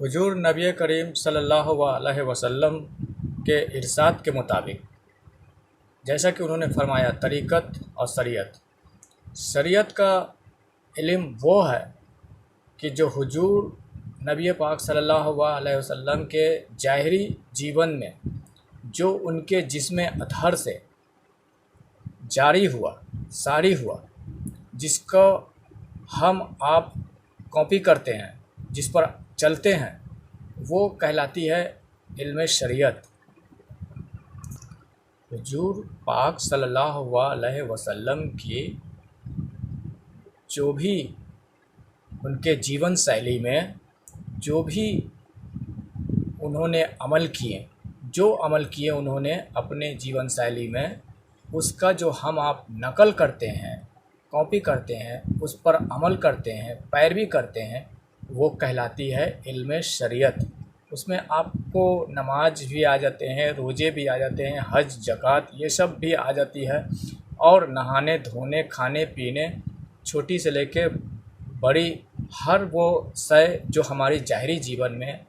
हुजूर नबी करीम सल्लल्लाहु अलैहि वसल्लम के इरशाद के मुताबिक जैसा कि उन्होंने फरमाया, तरीक़त और शरीयत। शरीयत का इल्म वो है कि जो हुजूर नबी पाक सल्लल्लाहु अलैहि वसल्लम के ज़ाहिरी जीवन में जो उनके जिस्म अतहर से जारी हुआ, सारी हुआ, जिसको हम आप कॉपी करते हैं, जिस पर चलते हैं, वो कहलाती है इल्म शरीयत। हुजूर पाक सल्लल्लाहु अलैहि वसल्लम की जो भी उनके जीवन शैली में जो भी उन्होंने अमल किए उन्होंने अपने जीवन शैली में, उसका जो हम आप नकल करते हैं, कॉपी करते हैं, उस पर अमल करते हैं, पैरवी करते हैं, वो कहलाती है इल्म शरीयत। उसमें आपको नमाज भी आ जाते हैं, रोज़े भी आ जाते हैं, हज, ज़कात, ये सब भी आ जाती है, और नहाने धोने, खाने पीने, छोटी से लेके बड़ी हर वो शय जो हमारी ज़ाहिरी जीवन में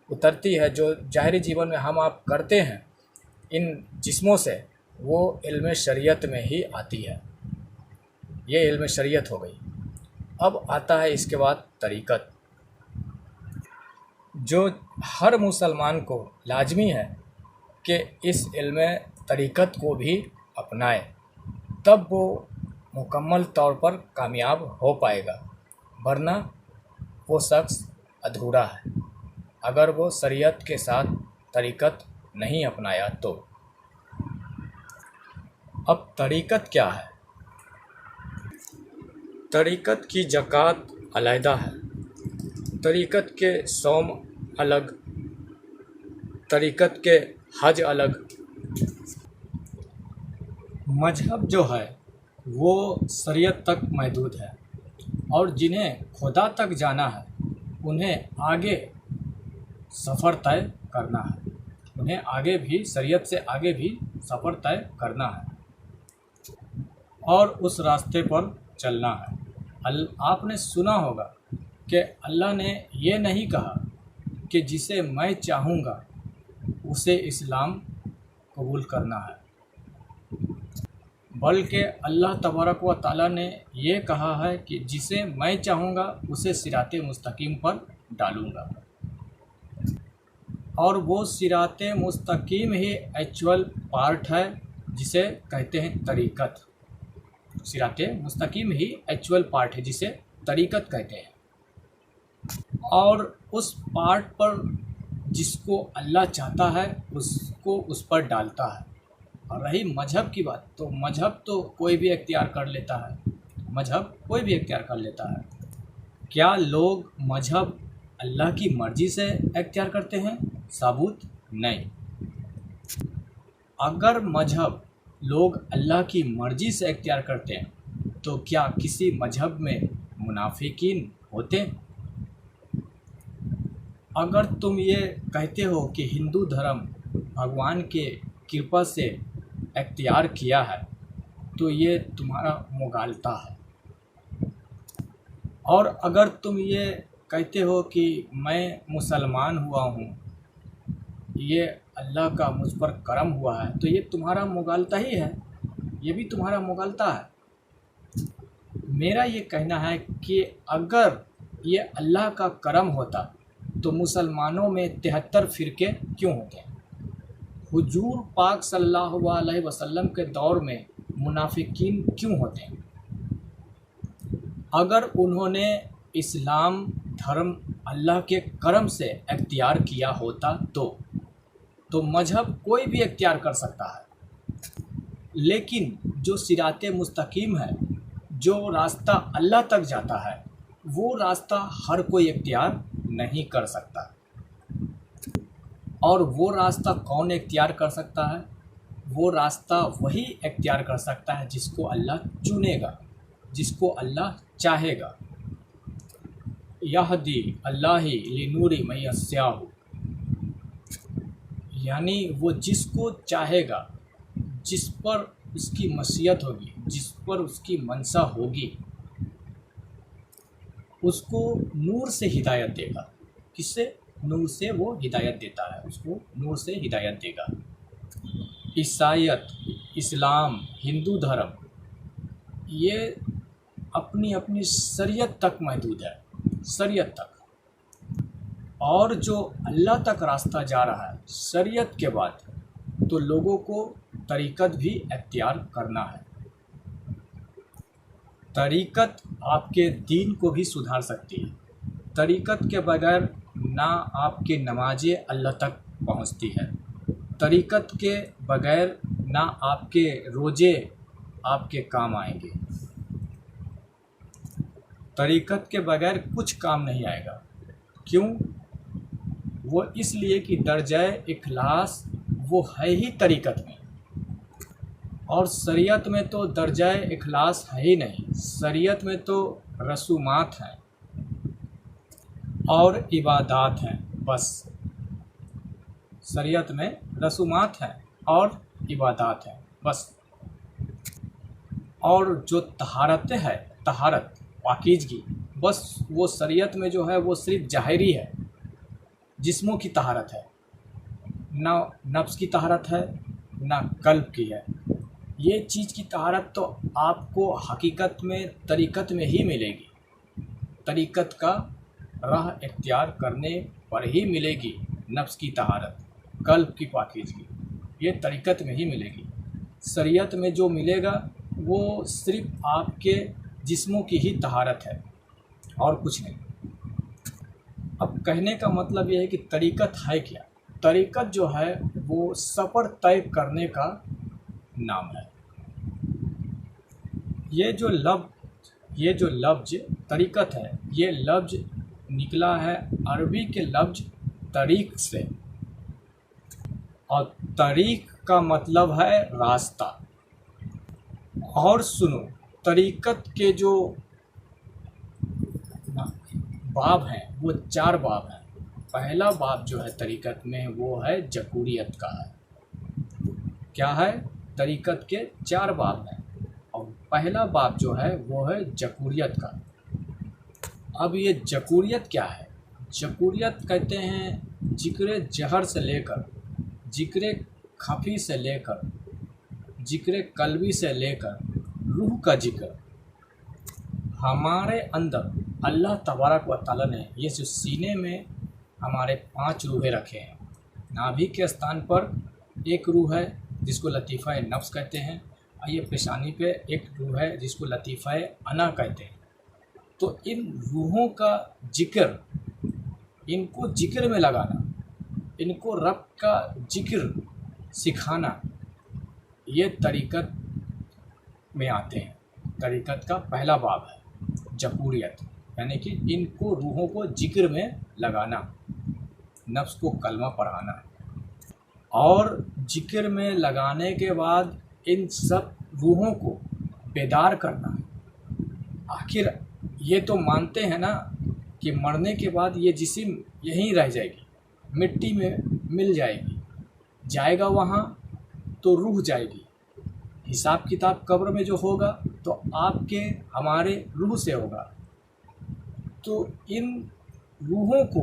उतरती है, जो ज़ाहिरी जीवन में हम आप करते हैं इन जिस्मों से, वो इल्म शरीयत में ही आती है। ये इल्म शरीयत हो गई। अब आता है इसके बाद तरीक़त, जो हर मुसलमान को लाजमी है कि इस इल्म तरीक़त को भी अपनाए, तब वो मुकम्मल तौर पर कामयाब हो पाएगा, वरना वो शख्स अधूरा है अगर वो शरीयत के साथ तरीक़त नहीं अपनाया तो। अब तरीक़त क्या है? तरीक़त की ज़कात अलहदा है, तरीक़त के सौम अलग, तरीक़त के हज अलग। मजहब जो है वो शरीयत तक महदूद है, और जिन्हें खुदा तक जाना है उन्हें आगे सफ़र तय करना है, उन्हें आगे भी शरीयत से आगे भी सफ़र तय करना है और उस रास्ते पर चलना है। आपने सुना होगा कि अल्लाह ने ये नहीं कहा कि जिसे मैं चाहूँगा उसे इस्लाम कबूल करना है, बल्कि अल्लाह तबारक व तआला ने ये कहा है कि जिसे मैं चाहूँगा उसे सिराते मुस्तकीम पर डालूँगा, और वो सिराते मुस्तकीम ही एक्चुअल पार्ट है जिसे कहते हैं तरीक़त। सिराते मुस्तकीम ही एक्चुअल पार्ट है जिसे तरीक़त कहते हैं, और उस पार्ट पर जिसको अल्लाह चाहता है उसको उस पर डालता है। और रही मजहब की बात, तो मजहब तो कोई भी इख्तियार कर लेता है, मजहब कोई भी इख्तियार कर लेता है। क्या लोग मजहब अल्लाह की मर्ज़ी से इख्तियार करते हैं? साबुत नहीं। अगर मजहब लोग अल्लाह की मर्ज़ी से इख्तियार करते हैं तो क्या किसी मजहब में मुनाफिकीन होते? अगर तुम ये कहते हो कि हिंदू धर्म भगवान के कृपा से इख्तियार किया है, तो ये तुम्हारा मुगालता है। और अगर तुम ये कहते हो कि मैं मुसलमान हुआ हूँ, ये अल्लाह का मुझ पर करम हुआ है, तो ये तुम्हारा मुगालता ही है, ये भी तुम्हारा मुगालता है। मेरा ये कहना है कि अगर ये अल्लाह का करम होता तो मुसलमानों में 73 फ़िरके क्यों होते? हुजूर पाक सल्लल्लाहु अलैहि वसल्लम के दौर में मुनाफिकीन क्यों होते हैं? अगर उन्होंने इस्लाम धर्म अल्लाह के करम से इख्तियार किया होता तो मजहब कोई भी इख्तियार कर सकता है, लेकिन जो सिराते मुस्तकीम है, जो रास्ता अल्लाह तक जाता है, वो रास्ता हर कोई इख्तियार नहीं कर सकता। और वो रास्ता कौन इख्तियार कर सकता है? वो रास्ता वही इख्तियार कर सकता है जिसको अल्लाह चुनेगा, जिसको अल्लाह चाहेगा। यहदी अल्लाहि लिनूरि मन यशाअ, यानी वो जिसको चाहेगा, जिस पर उसकी मशीयत होगी, जिस पर उसकी मनसा होगी, उसको नूर से हिदायत देगा। किससे? नूर से वो हिदायत देता है, उसको नूर से हिदायत देगा। ईसाईयत, इस्लाम, हिंदू धर्म, ये अपनी अपनी शरीयत तक महदूद है, शरीयत तक। और जो अल्लाह तक रास्ता जा रहा है शरीयत के बाद, तो लोगों को तरीक़त भी इख्तियार करना है। तरीक़त आपके दीन को भी सुधार सकती है। तरीक़त के बगैर ना आपकी नमाज़ें अल्लाह तक पहुंचती है, तरीक़त के बगैर ना आपके रोज़े आपके काम आएंगे, तरीक़त के बगैर कुछ काम नहीं आएगा। क्यों? वो इसलिए कि दर्जाए इखलास वो है ही तरीक़त में, और शरीयत में तो दर्जाए इखलास है ही नहीं। शरीयत में तो रसूमात हैं और इबादात हैं, बस। शरीयत में रसूमात हैं और इबादात हैं, बस। और जो तहारतें हैं, तहारत, पाकीज़गी, बस वो शरीयत में जो है वो सिर्फ ज़ाहिरी है, जिस्मों की तहारत है, ना नफ्स की तहारत है, ना कल्ब की है। ये चीज़ की तहारत तो आपको हकीकत में तरीक़त में ही मिलेगी, तरीक़त का राह इख्तियार करने पर ही मिलेगी। नफ्स की तहारत, कल्ब की पाकीज़गी, ये तरीक़त में ही मिलेगी। शरीयत में जो मिलेगा वो सिर्फ आपके जिस्मों की ही तहारत है और कुछ नहीं। अब कहने का मतलब ये है कि तरीक़त है क्या? तरीक़त जो है वो सफ़र तय करने का नाम है। ये जो लफ्ज़ तरीक़त है, ये लफ्ज़ निकला है अरबी के लफ्ज़ तरीक़ से, और तरीक़ का मतलब है रास्ता। और सुनो, तरीक़त के जो बाब हैं वो 4 बाब हैं। पहला बाब जो है तरीक़त में वो है ज़कूरियत का है। क्या है? तरीक़त के 4 बाब हैं और पहला बाब जो है वो है ज़कूरियत का। अब ये ज़कूरियत क्या है? ज़कूरियत कहते हैं ज़िक्र जहर से लेकर, ज़िक्र खफ़ी से लेकर, ज़िक्र कल्बी से लेकर रूह का ज़िक्र। हमारे अंदर अल्लाह तबारक व तआला ने ये जो सीने में हमारे 5 रूहें रखे हैं, नाभि के स्थान पर एक रूह है जिसको लतीफ़ा नफ्स कहते हैं, और ये पेशानी पे एक रूह है जिसको लतीफ़ा अना कहते हैं। तो इन रूहों का ज़िक्र, इनको ज़िक्र में लगाना, इनको रब का ज़िक्र सिखाना, ये तरीक़त में आते हैं। तरीक़त का पहला बाब है ज़कूरियत, यानी कि इनको रूहों को ज़िक्र में लगाना, नफ्स को कलमा पढ़ाना, और ज़िक्र में लगाने के बाद इन सब रूहों को बेदार करना। आखिर ये तो मानते हैं ना कि मरने के बाद ये जिस्म यहीं रह जाएगी, मिट्टी में मिल जाएगी, जाएगा वहाँ तो रूह जाएगी। हिसाब किताब कब्र में जो होगा तो आपके हमारे रूह से होगा। तो इन रूहों को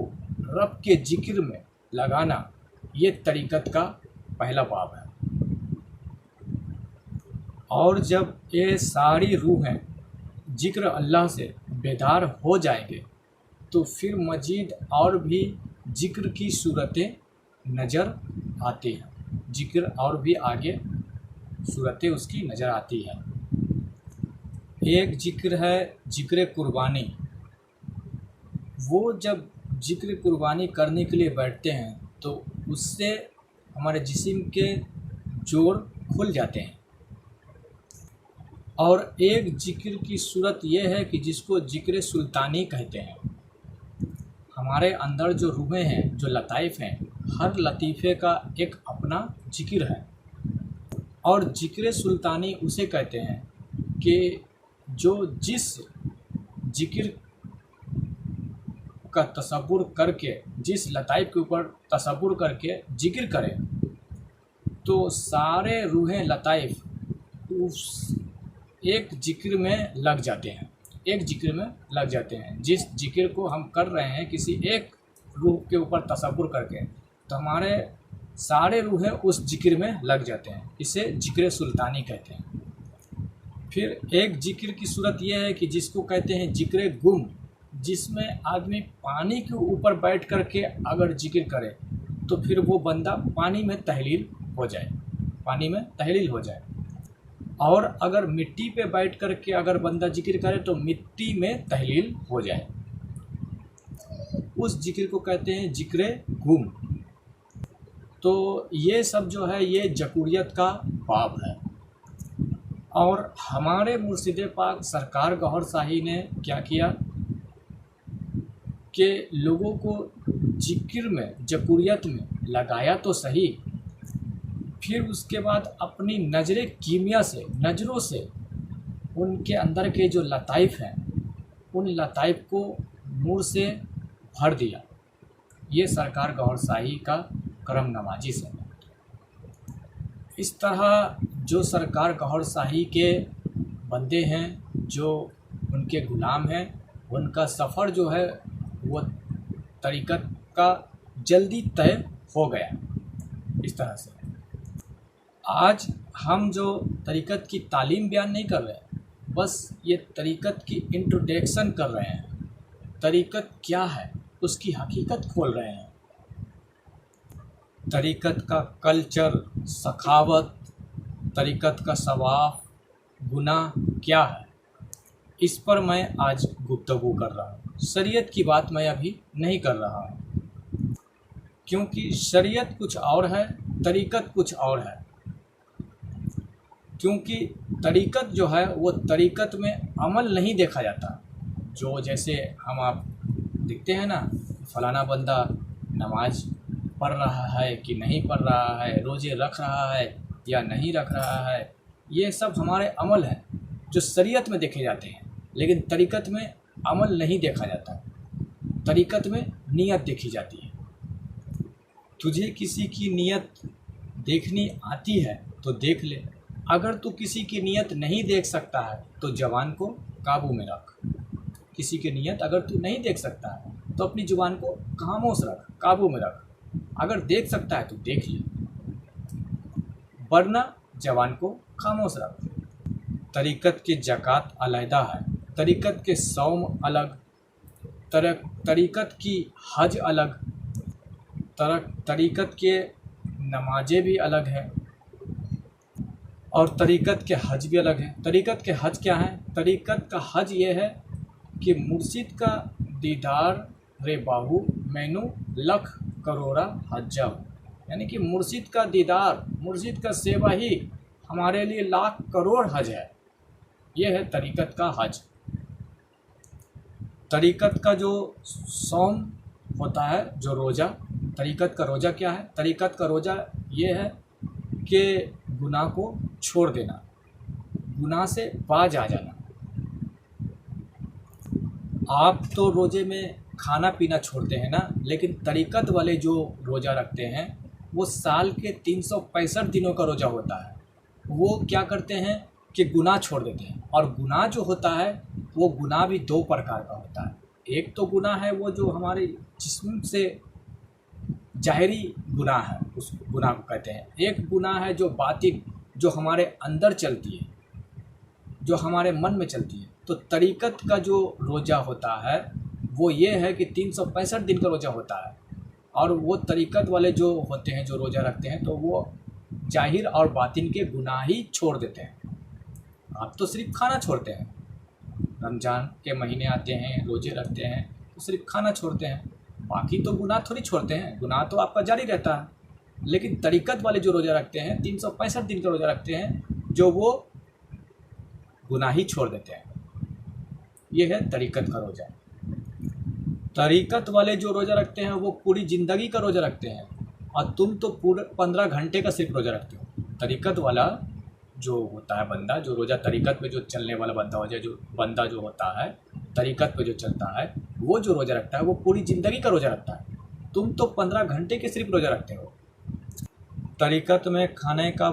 रब के ज़िक्र में लगाना, ये तरीक़त का पहला बाब है। और जब ये सारी रूहें ज़िक्र अल्लाह से बेदार हो जाएंगे तो फिर मज़ीद और भी ज़िक्र की सूरतें नज़र आती हैं, ज़िक्र और भी आगे सूरतें उसकी नज़र आती है। एक ज़िक्र है ज़िक्र कुर्बानी। वो जब ज़िक्र कुर्बानी करने के लिए बैठते हैं तो उससे हमारे जिस्म के जोड़ खुल जाते हैं। और एक ज़िक्र की सूरत ये है कि जिसको ज़िक्र सुल्तानी कहते हैं। हमारे अंदर जो रूहें हैं, जो लताइफ़ हैं, हर लतीफ़े का एक अपना ज़िक्र है। और ज़िक्र सुल्तानी उसे कहते हैं कि जो जिस ज़िक्र का तसव्वुर करके, जिस लताइफ़ के ऊपर तसव्वुर करके ज़िक्र करें तो सारे रूहें लताइफ़ उस एक ज़िक्र में लग जाते हैं, एक ज़िक्र में लग जाते हैं। जिस ज़िक्र को हम कर रहे हैं किसी एक रूह के ऊपर तसव्वुर करके, तो हमारे सारे रूहें उस जिक्र में लग जाते हैं। इसे जिक्र सुल्तानी कहते हैं। फिर एक जिक्र की सूरत यह है कि जिसको कहते हैं जिक्र गुम, जिसमें आदमी पानी के ऊपर बैठ कर के अगर जिक्र करे तो फिर वो बंदा पानी में तहलील हो जाए, पानी में तहलील हो जाए। और अगर मिट्टी पे बैठ कर के अगर बंदा जिक्र करे तो मिट्टी में तहलील हो जाए। उस जिक्र को कहते हैं जिक्र गुम। तो ये सब जो है ये जकूरियत का बाब है। और हमारे मुर्शिद पाक सरकार गौहर शाही ने क्या किया कि लोगों को जिक्र में, जकूरियत में लगाया तो सही, फिर उसके बाद अपनी नज़र कीमिया से, नज़रों से उनके अंदर के जो लताइफ़ हैं उन लताइफ़ को नूर से भर दिया। ये सरकार गौहर शाही का करम नवाजी से। इस तरह जो सरकार गौहर शाही के बंदे हैं, जो उनके ग़ुलाम हैं, उनका सफ़र जो है वो तरीक़त का जल्दी तय हो गया। इस तरह से आज हम जो तरीक़त की तालीम बयान नहीं कर रहे हैं, बस ये तरीक़त की इंट्रोडक्शन कर रहे हैं। तरीक़त क्या है उसकी हकीकत खोल रहे हैं। तरीक़त का कल्चर, सखावत, तरीक़त का सवाफ, गुनाह क्या है, इस पर मैं आज गुफ्तगू कर रहा हूँ। शरीयत की बात मैं अभी नहीं कर रहा हूँ, क्योंकि शरीयत कुछ और है, तरीक़त कुछ और है। क्योंकि तरीक़त जो है वो तरीक़त में अमल नहीं देखा जाता। जो जैसे हम आप देखते हैं ना, फ़लाना बंदा नमाज पढ़ रहा है कि नहीं पढ़ रहा है, रोज़े रख रहा है या नहीं रख रहा है, ये सब हमारे अमल हैं जो शरीयत में देखे जाते हैं। लेकिन तरीक़त में अमल नहीं देखा जाता। तरीक़त में नीयत देखी जाती है। तुझे किसी की नीयत देखनी आती है तो देख ले। अगर तू किसी की नीयत नहीं देख सकता है तो ज़बान को काबू में रख। किसी की नीयत अगर तू नहीं देख सकता है तो अपनी ज़ुबान को खामोश रख, काबू में रख। अगर देख सकता है तो देख ले, वरना ज़बान को खामोश रख। तरीक़त के ज़कात अलहदा है, तरीक़त के सौम अलग, तरीक़त की हज अलग, तरीक़त के नमाजें भी अलग है और तरीक़त के हज भी अलग है। तरीक़त के हज क्या है? तरीक़त का हज ये है कि मुर्शिद का दीदार रे बाहू मैनू लख करोड़ा हज्जा हो, यानी कि मुर्शिद का दीदार, मुर्शिद का सेवा ही हमारे लिए लाख करोड़ हज है। ये है तरीक़त का हज। तरीक़त का जो सौम होता है, जो रोज़ा, तरीक़त का रोज़ा क्या है? तरीक़त का रोज़ा ये है कि गुनाह को छोड़ देना, गुनाह से बाज आ जाना। आप तो रोज़े में खाना पीना छोड़ते हैं ना, लेकिन तरीक़त वाले जो रोज़ा रखते हैं वो साल के 365 दिनों का रोज़ा होता है। वो क्या करते हैं कि गुनाह छोड़ देते हैं। और गुनाह जो होता है वो गुनाह भी दो प्रकार का होता है। एक तो गुनाह है वो जो हमारे जिस्म से ज़ाहिरी गुनाह है, उस गुनाह को कहते हैं। एक गुनाह है जो बातिन, जो हमारे अंदर चलती है, जो हमारे मन में चलती है। तो तरीक़त का जो रोज़ा होता है वो ये है कि 365 दिन का रोज़ा होता है। और वो तरीक़त वाले जो होते हैं, जो रोज़ा रखते हैं, तो वो ज़ाहिर और बातिन के गुनाह ही छोड़ देते हैं। आप तो सिर्फ खाना छोड़ते हैं, रमज़ान के महीने आते हैं, रोज़े रखते हैं तो सिर्फ खाना छोड़ते हैं, बाकी तो गुनाह थोड़ी छोड़ते हैं। गुनाह तो आपका जारी रहता है। लेकिन तरीक़त वाले जो रोज़ा रखते हैं, 365 दिन का रोज़ा रखते हैं, जो वो गुनाह ही छोड़ देते हैं। ये है तरीक़त का रोज़ा। तरीक़त वाले जो रोज़ा रखते हैं वो पूरी ज़िंदगी का रोज़ा रखते हैं, और तुम तो पूरे 15 घंटे का सिर्फ रोज़ा रखते हो। तरीक़त वाला जो होता है बंदा, जो रोज़ा तरीक़त पे जो चलने वाला बंदा हो जाए, जो बंदा जो होता है तरीक़त पे जो चलता है, वो जो रोज़ा रखता है वो पूरी ज़िंदगी का रोज़ा रखता है। तुम तो 15 घंटे के सिर्फ रोज़ा रखते हो। तरीक़त में खाने का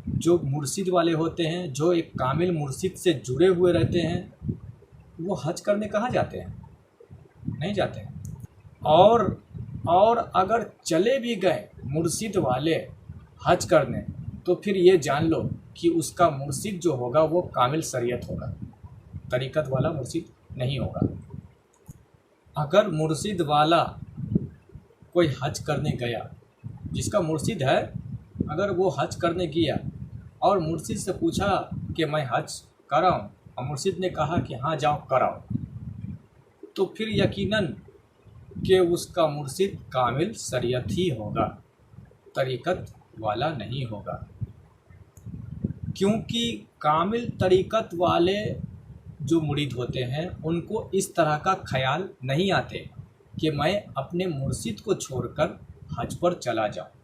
जो मुर्शिद वाले होते हैं, जो एक कामिल मुर्शिद से जुड़े हुए रहते हैं, वो हज करने कहाँ जाते हैं? नहीं जाते हैं। और और अगर चले भी गए मुर्शिद वाले हज करने, तो फिर ये जान लो कि उसका मुर्शिद जो होगा वो कामिल शरीयत होगा, तरीक़त वाला मुर्शिद नहीं होगा। अगर मुर्शिद वाला कोई हज करने गया, जिसका मुर्शिद है, अगर वो हज करने गया और मुर्शिद से पूछा कि मैं हज कराऊं, और मुर्शिद ने कहा कि हाँ जाओ कराओ, तो फिर यकीनन कि उसका मुर्शिद कामिल शरीयत ही होगा, तरीक़त वाला नहीं होगा। क्योंकि कामिल तरीक़त वाले जो मुरीद होते हैं उनको इस तरह का ख्याल नहीं आते कि मैं अपने मुर्शिद को छोड़कर हज पर चला जाऊं।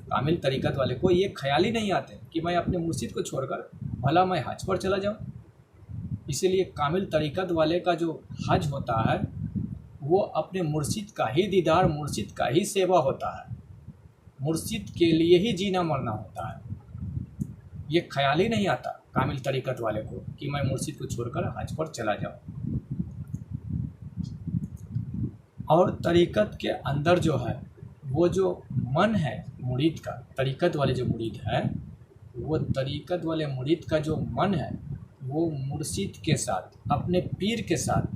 कामिल तरीक़त वाले को ये ख्याल ही नहीं आते कि मैं अपने मुर्शिद को छोड़कर भला मैं हज पर चला जाऊं। इसीलिए कामिल तरीक़त वाले का जो हज होता है वो अपने मुर्शिद का ही दीदार, मुर्शिद का ही सेवा होता है, मुर्शिद के लिए ही जीना मरना होता है। ये ख्याल ही नहीं आता कामिल तरीक़त वाले को कि मैं मुर्शिद को छोड़कर हज पर चला जाऊं। और तरीक़त के अंदर जो है वो जो मन है मुरीद का, तरीक़त वाले जो मुरीद है, वो तरीक़त वाले मुरीद का जो मन है वो मुर्शिद के साथ, अपने पीर के साथ,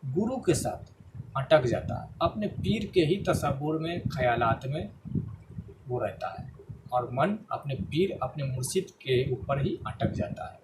गुरु के साथ अटक जाता है, अपने पीर के ही तसव्वुर में, ख़यालात में वो रहता है, और मन अपने पीर, अपने मुर्शिद के ऊपर ही अटक जाता है।